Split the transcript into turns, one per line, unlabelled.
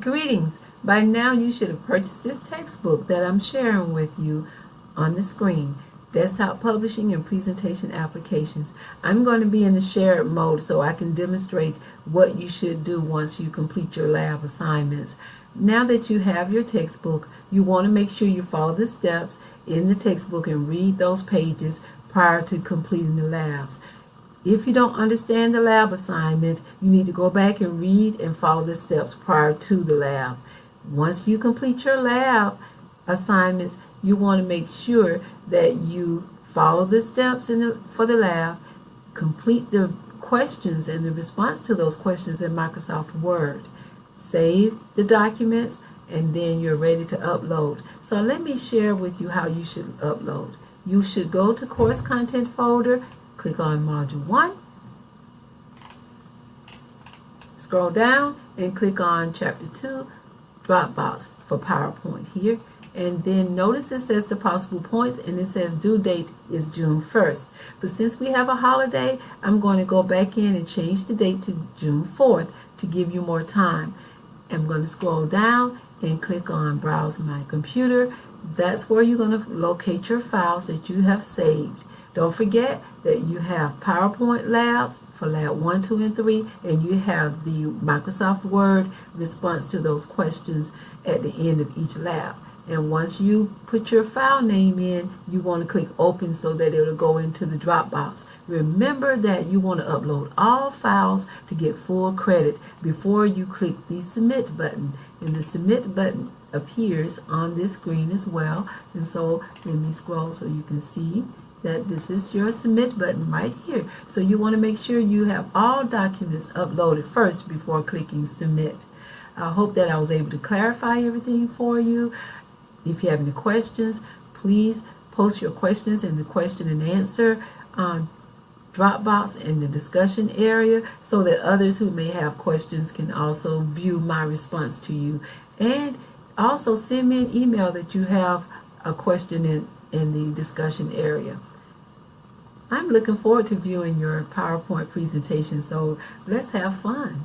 Greetings! By now you should have purchased this textbook that I'm sharing with you on the screen. Desktop Publishing and Presentation Applications. I'm going to be in the shared mode so I can demonstrate what you should do once you complete your lab assignments. Now that you have your textbook, you want to make sure you follow the steps in the textbook and read those pages prior to completing the labs. If you don't understand the lab assignment, you need to go back and read and follow the steps prior to the lab. Once you complete your lab assignments, you want to make sure that you follow the steps for the lab, complete the questions and the response to those questions in Microsoft Word, save the documents, and then you're ready to upload. So let me share with you how you should upload. You should go to Course Content folder, click on Module 1, scroll down and click on Chapter 2, Dropbox for PowerPoint here. And then notice it says the possible points and it says due date is June 1st. But since we have a holiday, I'm going to go back in and change the date to June 4th to give you more time. I'm going to scroll down and click on Browse My Computer. That's where you're going to locate your files that you have saved. Don't forget that you have PowerPoint labs for lab 1, 2, and 3, and you have the Microsoft Word response to those questions at the end of each lab. And once you put your file name in, you want to click open so that it will go into the Dropbox. Remember that you want to upload all files to get full credit before you click the submit button. And the submit button appears on this screen as well. And so let me scroll so you can see that this is your submit button right here. So you want to make sure you have all documents uploaded first before clicking submit. I hope that I was able to clarify everything for you. If you have any questions, please post your questions in the question and answer Dropbox in the discussion area so that others who may have questions can also view my response to you. And also send me an email that you have a question in the discussion area. I'm looking forward to viewing your PowerPoint presentation, so let's have fun.